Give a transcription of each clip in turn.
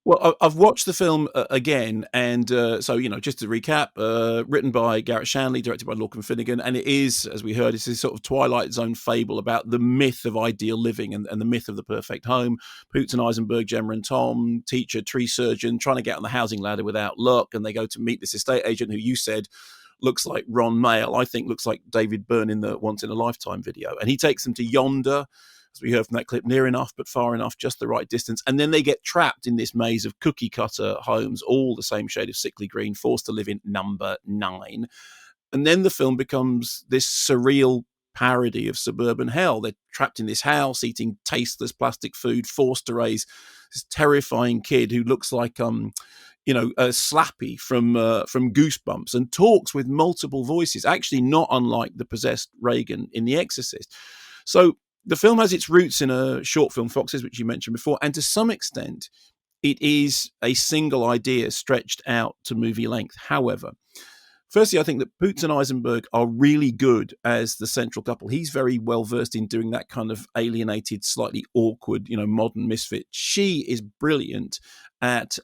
Well, I've watched the film again, and so just to recap, written by Garrett Shanley, directed by Lorcan Finnegan, and it is, as we heard, it's this sort of Twilight Zone fable about the myth of ideal living and the myth of the perfect home. Poots and Eisenberg, Gemma and Tom, teacher, tree surgeon, trying to get on the housing ladder without luck, and they go to meet this estate agent who you said looks like Ron Mayle. I think looks like David Byrne in the Once in a Lifetime video, and he takes them to Yonder, as we heard from that clip, near enough but far enough, just the right distance. And then they get trapped in this maze of cookie cutter homes, all the same shade of sickly green, forced to live in number 9. And then the film becomes this surreal parody of suburban hell. They're trapped in this house, eating tasteless plastic food, forced to raise this terrifying kid who looks like Slappy from Goosebumps, and talks with multiple voices, actually not unlike the possessed Reagan in The Exorcist. So the film has its roots in a short film, Foxes, which you mentioned before, and to some extent, it is a single idea stretched out to movie length. However, firstly, I think that Poots and Eisenberg are really good as the central couple. He's very well versed in doing that kind of alienated, slightly awkward, modern misfit. She is brilliant at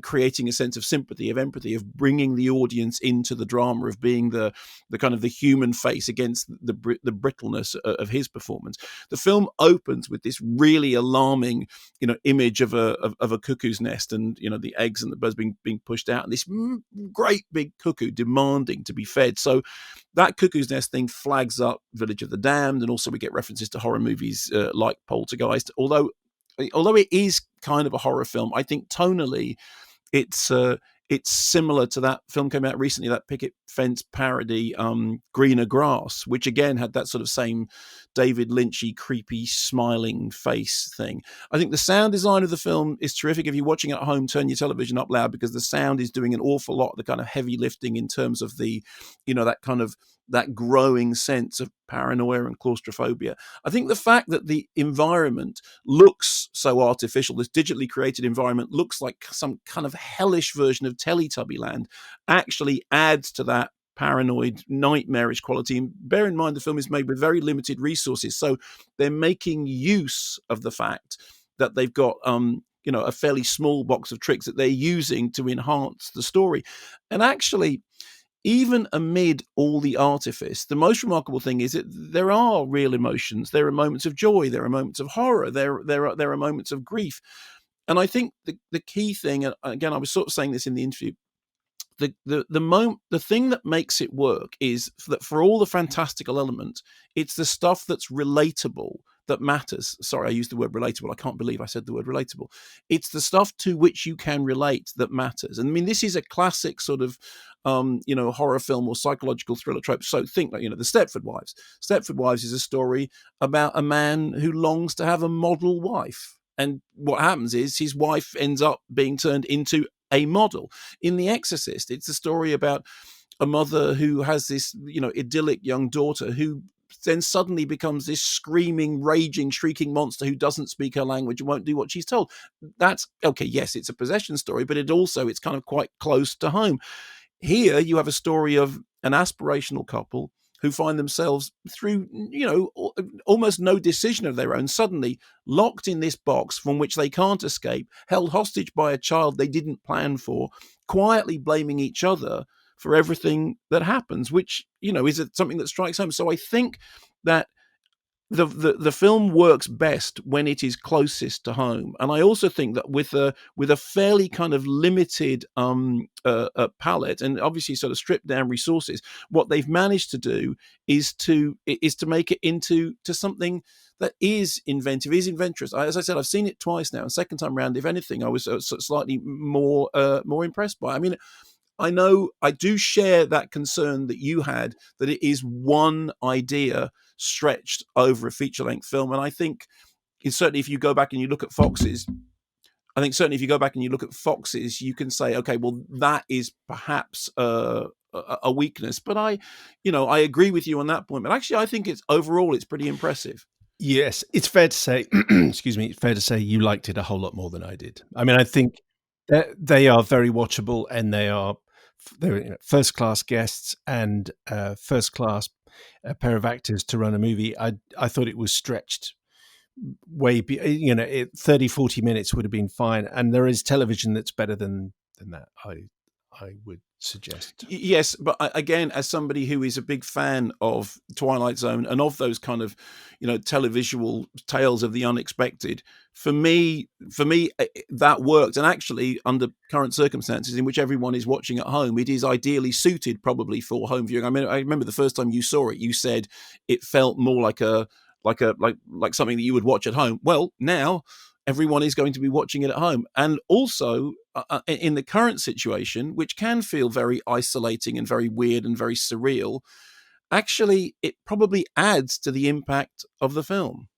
creating a sense of sympathy, of empathy, of bringing the audience into the drama, of being the kind of the human face against the brittleness of his performance. The film opens with this really alarming, image of a cuckoo's nest, and the eggs and the birds being pushed out, and this great big cuckoo demanding to be fed. So that cuckoo's nest thing flags up Village of the Damned, and also we get references to horror movies like Poltergeist. Although it is kind of a horror film, I think tonally it's similar to that film came out recently, that picket fence parody, Greener Grass, which again had that sort of same David Lynchy, creepy, smiling face thing. I think the sound design of the film is terrific. If you're watching at home, turn your television up loud, because the sound is doing an awful lot of the kind of heavy lifting in terms of the, that growing sense of paranoia and claustrophobia. I think the fact that the environment looks so artificial, this digitally created environment looks like some kind of hellish version of Teletubbyland, actually adds to that paranoid, nightmarish quality. And bear in mind, the film is made with very limited resources, so they're making use of the fact that they've got a fairly small box of tricks that they're using to enhance the story. And actually, even amid all the artifice, the most remarkable thing is that there are real emotions. There are moments of joy. There are moments of horror. There are moments of grief. And I think the key thing, and again, I was sort of saying this in the interview, the thing that makes it work is that for all the fantastical elements, it's the stuff that's relatable that matters. Sorry, I used the word relatable. I can't believe I said the word relatable. It's the stuff to which you can relate that matters. And I mean, this is a classic sort of, horror film or psychological thriller trope. So think like, the Stepford Wives. Stepford Wives is a story about a man who longs to have a model wife. And what happens is his wife ends up being turned into a model. In The Exorcist, it's a story about a mother who has this, idyllic young daughter who then suddenly becomes this screaming, raging, shrieking monster who doesn't speak her language and won't do what she's told. That's okay. Yes, it's a possession story, but it's kind of quite close to home. Here you have a story of an aspirational couple who find themselves through, almost no decision of their own, suddenly locked in this box from which they can't escape, held hostage by a child they didn't plan for, quietly blaming each other for everything that happens, which, is something that strikes home. So I think that the film works best when it is closest to home, and I also think that with a fairly kind of limited palette and obviously sort of stripped down resources, what they've managed to do is to make it into something that is inventive, is adventurous. As I said, I've seen it twice now, and second time around, if anything, I was slightly more impressed by it. I mean, I know I do share that concern that you had, that it is one idea stretched over a feature-length film. And I think certainly if you go back and you look at Foxes, you can say, okay, well, that is perhaps a weakness. But I agree with you on that point. But actually, I think it's pretty impressive. Yes, it's fair to say, excuse me, it's fair to say you liked it a whole lot more than I did. I mean, I think they are very watchable, and they're first-class guests and first-class pair of actors to run a movie. I thought it was stretched you know, 30, 40 minutes would have been fine. And there is television that's better than that, I would suggest. Yes, but again, as somebody who is a big fan of Twilight Zone and of those kind of, televisual tales of the unexpected, for me, that worked. And actually, under current circumstances in which everyone is watching at home, it is ideally suited probably for home viewing. I mean, I remember the first time you saw it, you said it felt more like something that you would watch at home. Well, now everyone is going to be watching it at home. And also, in the current situation, which can feel very isolating and very weird and very surreal, actually, it probably adds to the impact of the film.